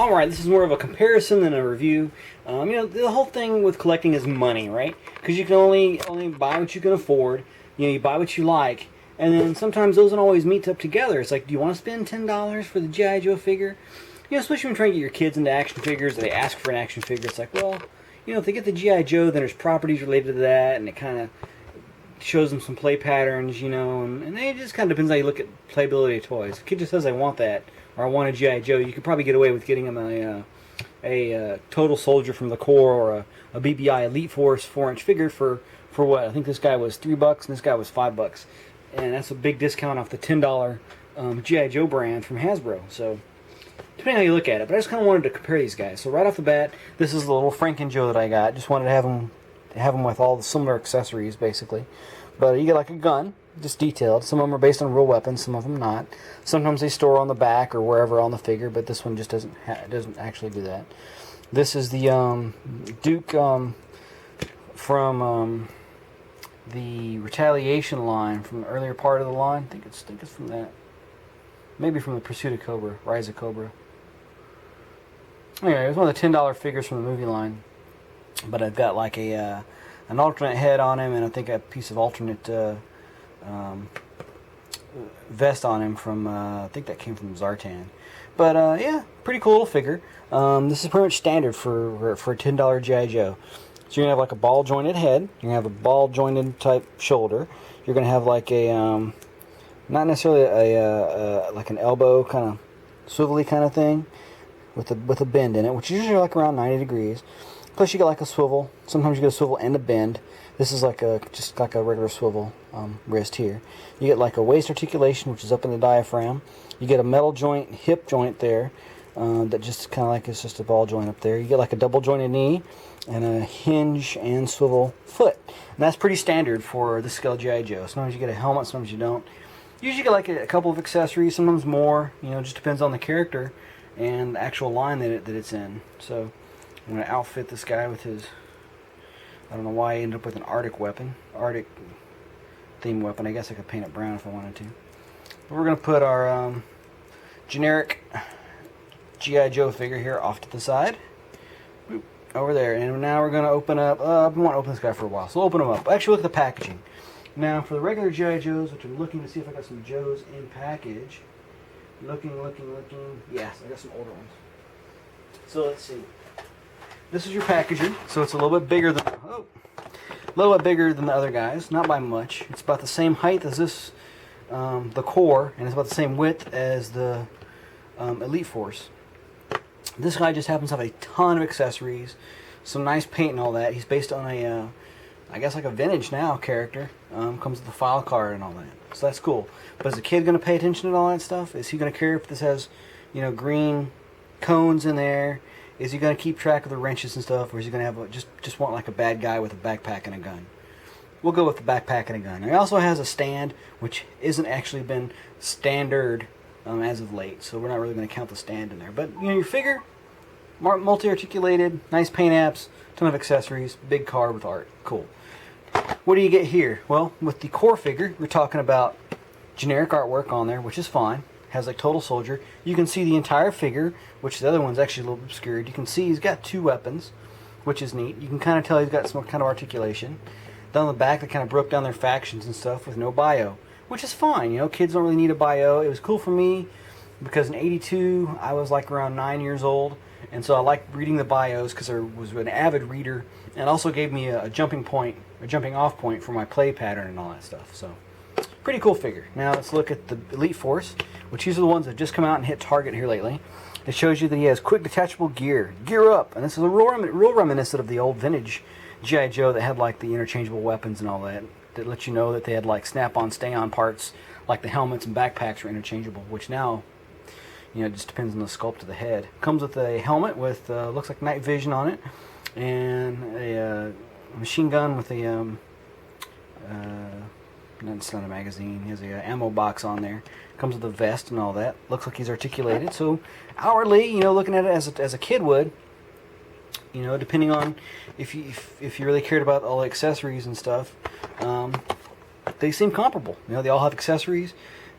Alright, this is more of a comparison than a review. You know, the whole thing with collecting is money, right? Because you can only buy what you can afford. You know, you buy what you like. And then sometimes those don't always meet up together. It's like, do you want to spend $10 for the G.I. Joe figure? You know, especially when you're trying to get your kids into action figures, or they ask for an action figure. It's like, well, you know, if they get the G.I. Joe, then there's properties related to that, and it kind of shows them some play patterns, you know, and it just kind of depends how you look at playability of toys. If a kid just says, I want that, or I want a G.I. Joe, you could probably get away with getting them a Total Soldier from the Corps, or a BBI Elite Force 4-inch figure for what? I think this guy was $3 and this guy was $5. And that's a big discount off the $10 G.I. Joe brand from Hasbro. So, depending on how you look at it. But I just kind of wanted to compare these guys. So right off the bat, this is the little Franken Joe that I got. Just wanted to have them with all the similar accessories, basically. But you get like a gun, just detailed. Some of them are based on real weapons, some of them not. Sometimes they store on the back or wherever on the figure, but this one just doesn't actually do that. This is the Duke from the Retaliation line, from the earlier part of the line. I think it's from that. Maybe from the Pursuit of Cobra, Rise of Cobra. Anyway, it was one of the $10 figures from the movie line. But I've got like an alternate head on him, and I think a piece of alternate vest on him from, I think that came from Zartan. But yeah, pretty cool little figure. This is pretty much standard for a $10 G.I. Joe. So you're going to have like a ball jointed head, you're going to have a ball jointed type shoulder, you're going to have like a, not necessarily like an elbow kind of swivelly kind of thing with a bend in it, which is usually like around 90 degrees. Plus you get like a swivel. Sometimes you get a swivel and a bend. This is like just like a regular swivel wrist here. You get like a waist articulation, which is up in the diaphragm. You get a metal joint, hip joint there, that just kind of like it's just a ball joint up there. You get like a double jointed knee and a hinge and swivel foot. And that's pretty standard for the scale G.I. Joe. Sometimes you get a helmet, sometimes you don't. Usually you get like a couple of accessories, sometimes more. You know, it just depends on the character and the actual line that it's in. So I'm going to outfit this guy with his, I don't know why I ended up with an Arctic weapon, Arctic theme weapon. I guess I could paint it brown if I wanted to. But we're going to put our generic G.I. Joe figure here off to the side. Over there. And now we're going to open up, I've been wanting to open this guy for a while, so we'll open him up. Actually, look at the packaging. Now, for the regular G.I. Joes, which I'm looking to see if I got some Joes in package. Looking. Yes, I got some older ones. So let's see. This is your packaging. So it's a little bit bigger than the other guys, not by much. It's about the same height as this, the Core, and it's about the same width as the Elite Force. This guy just happens to have a ton of accessories, some nice paint and all that. He's based on a, I guess like a vintage now character. Comes with the file card and all that. So that's cool. But is the kid going to pay attention to all that stuff? Is he going to care if this has, you know, green cones in there? Is he going to keep track of the wrenches and stuff? Or is he going to have just want like a bad guy with a backpack and a gun? We'll go with the backpack and a gun. He also has a stand, which isn't actually been standard as of late. So we're not really going to count the stand in there. But, you know, your figure, multi-articulated, nice paint apps, ton of accessories, big card with art. Cool. What do you get here? Well, with the Core figure, we're talking about generic artwork on there, which is fine. Has like Total Soldier. You can see the entire figure, which the other one's actually a little obscured. You can see he's got two weapons, which is neat. You can kind of tell he's got some kind of articulation. Down the back, they kind of broke down their factions and stuff with no bio, which is fine. You know, kids don't really need a bio. It was cool for me because in '82 I was like around 9 years old, and so I liked reading the bios because I was an avid reader, and it also gave me a jumping off point for my play pattern and all that stuff. So, pretty cool figure. Now let's look at the Elite Force, which these are the ones that just come out and hit Target here lately. It shows you that he has quick detachable gear. Gear up! And this is a real reminiscent of the old vintage G.I. Joe that had like the interchangeable weapons and all that. That let you know that they had like snap-on, stay-on parts, like the helmets and backpacks were interchangeable, which now, you know, it just depends on the sculpt of the head. Comes with a helmet with, looks like night vision on it, and a machine gun with a, it's not a magazine, he has a ammo box on there. Comes with a vest and all that. Looks like he's articulated, so outwardly, you know, looking at it as a kid would, you know, depending on if you really cared about all the accessories and stuff, they seem comparable. You know, they all have accessories.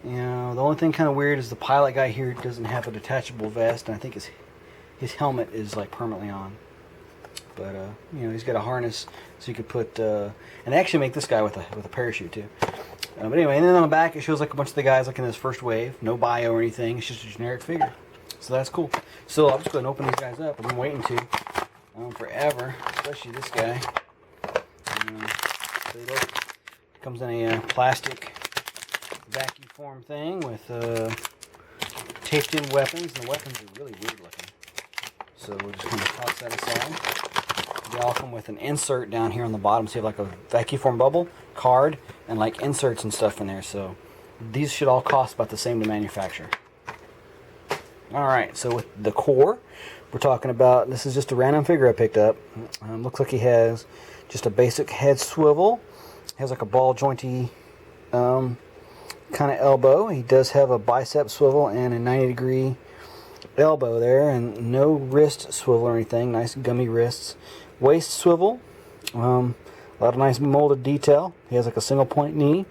You know, the only thing kind of weird is the pilot guy here doesn't have a detachable vest, and I think his helmet is like permanently on. But you know, he's got a harness, so you could put and they actually make this guy with a parachute too. But anyway, and then on the back it shows like a bunch of the guys like in this first wave, no bio or anything. It's just a generic figure, so that's cool. So I'm just going to open these guys up. I've been waiting to forever, especially this guy. So it comes in a plastic vacuum form thing with taped in weapons, and the weapons are really weird looking. So we're just going to toss that aside. They all come with an insert down here on the bottom, so you have like a vacuum form bubble, card, and like inserts and stuff in there. So these should all cost about the same to manufacture. Alright, so with the core, we're talking about, this is just a random figure I picked up. Looks like he has just a basic head swivel. Has like a ball jointy kind of elbow. He does have a bicep swivel and a 90-degree elbow there, and no wrist swivel or anything. Nice gummy wrists. Waist swivel. A lot of nice molded detail. He has like a single point knee,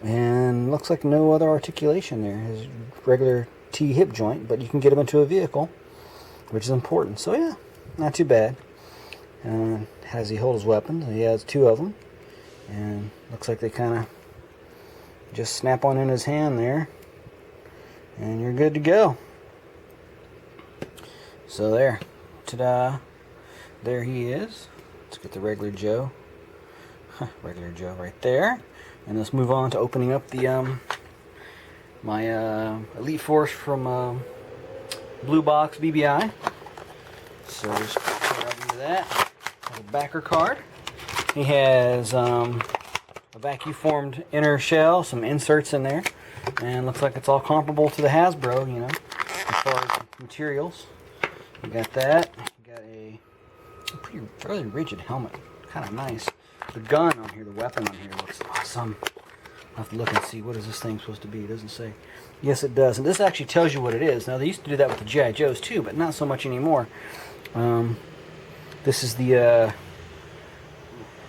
and looks like no other articulation there. His regular T hip joint, but you can get him into a vehicle, which is important. So yeah, not too bad. How does he hold his weapons? He has two of them, and looks like they kind of just snap on in his hand there, and you're good to go. So there, ta-da, there he is. Let's get the regular Joe, regular Joe right there, and let's move on to opening up the my Elite Force from Blue Box BBI. So just grab into that. A backer card. He has a vacuum formed inner shell, some inserts in there, and looks like it's all comparable to the Hasbro, you know, as far as materials. You got that. You got a pretty fairly rigid helmet, kind of nice. The gun on here, the weapon on here looks awesome. I'll have to look and see, what is this thing supposed to be? It doesn't say. Yes, it does. And this actually tells you what it is. Now, they used to do that with the G.I. Joes too, but not so much anymore. This is the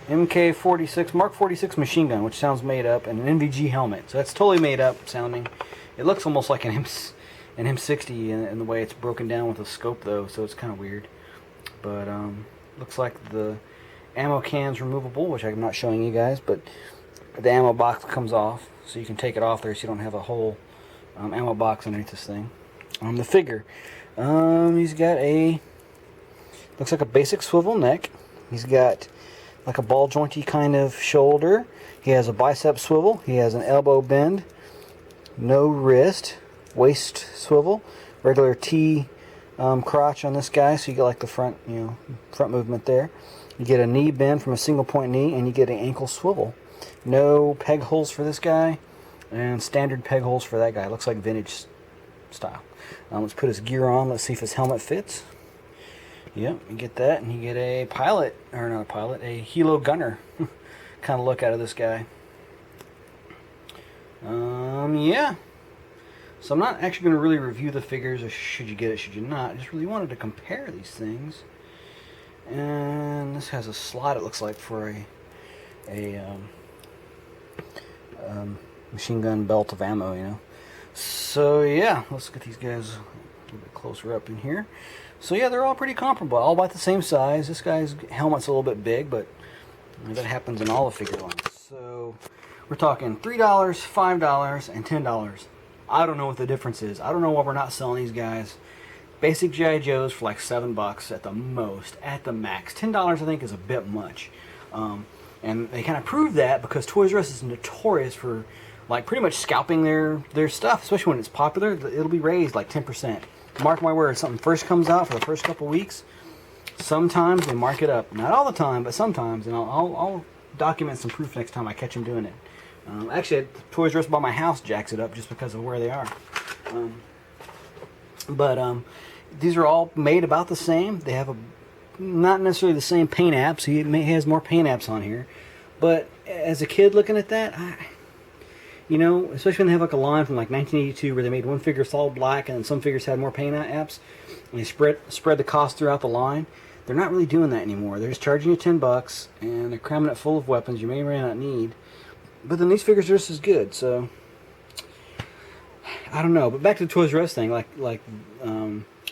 MK46, Mark 46 machine gun, which sounds made up, and an NVG helmet. So that's totally made up sounding. It looks almost like an M60 in the way it's broken down with a scope, though, so it's kind of weird. But looks like the ammo can's removable, which I'm not showing you guys, but the ammo box comes off, so you can take it off there so you don't have a whole ammo box underneath this thing. The figure, he's got a, looks like a basic swivel neck. He's got like a ball jointy kind of shoulder. He has a bicep swivel. He has an elbow bend. No wrist. Waist swivel. Regular T crotch on this guy, so you get like the front, you know, front movement there. You get a knee bend from a single point knee, and you get an ankle swivel. No peg holes for this guy, and standard peg holes for that guy. Looks like vintage style. Let's put his gear on. Let's see if his helmet fits. Yep, you get that, and you get a pilot, or not a pilot, a helo gunner kind of look out of this guy. Yeah. So I'm not actually going to really review the figures, or should you get it, should you not. I just really wanted to compare these things. And this has a slot, it looks like, for a machine gun belt of ammo, you know. So yeah, let's get these guys a little bit closer up in here. So yeah, they're all pretty comparable, all about the same size. This guy's helmet's a little bit big, but that happens in all the figure lines. So we're talking $3, $5, and $10. I don't know what the difference is. I don't know why we're not selling these guys. Basic G.I. Joes for like $7 at the most, at the max. $10 I think is a bit much. And they kind of prove that because Toys R Us is notorious for like pretty much scalping their stuff, especially when it's popular. It'll be raised like 10%. Mark my words, something first comes out for the first couple weeks, sometimes they mark it up. Not all the time, but sometimes, and I'll document some proof next time I catch them doing it. Actually, Toys R Us by my house jacks it up just because of where they are. These are all made about the same. They have not necessarily the same paint apps. He has more paint apps on here. But as a kid looking at that, you know, especially when they have like a line from like 1982 where they made one figure solid black and then some figures had more paint apps, and they spread the cost throughout the line. They're not really doing that anymore. They're just charging you $10 and they're cramming it full of weapons you may or may not need. But then these figures are just as good, so I don't know. But back to the Toys R Us thing, like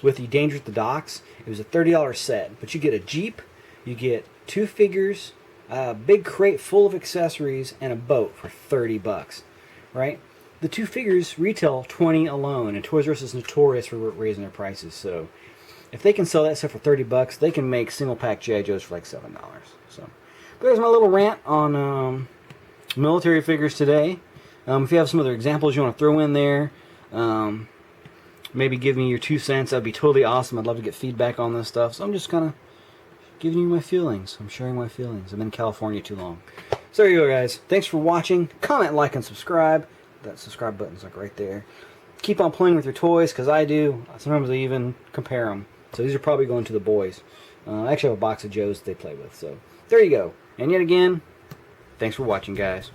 with the Danger at the Docks. It was a $30 set, but you get a Jeep, you get 2 figures, a big crate full of accessories, and a boat for $30, right? The 2 figures retail $20 alone, and Toys R Us is notorious for raising their prices. So if they can sell that set for $30, they can make single pack G.I. Joes for like $7. So there's my little rant on military figures today. If you have some other examples you want to throw in there, maybe give me your 2 cents. That'd be totally awesome. I'd love to get feedback on this stuff. So I'm just kind of giving you my feelings. I'm sharing my feelings. I'm in California too long. So there you go, guys. Thanks for watching. Comment, like, and subscribe. That subscribe button's like right there. Keep on playing with your toys, because I do. Sometimes I even compare them. So these are probably going to the boys. I actually have a box of Joes that they play with. So there you go. And yet again, thanks for watching, guys.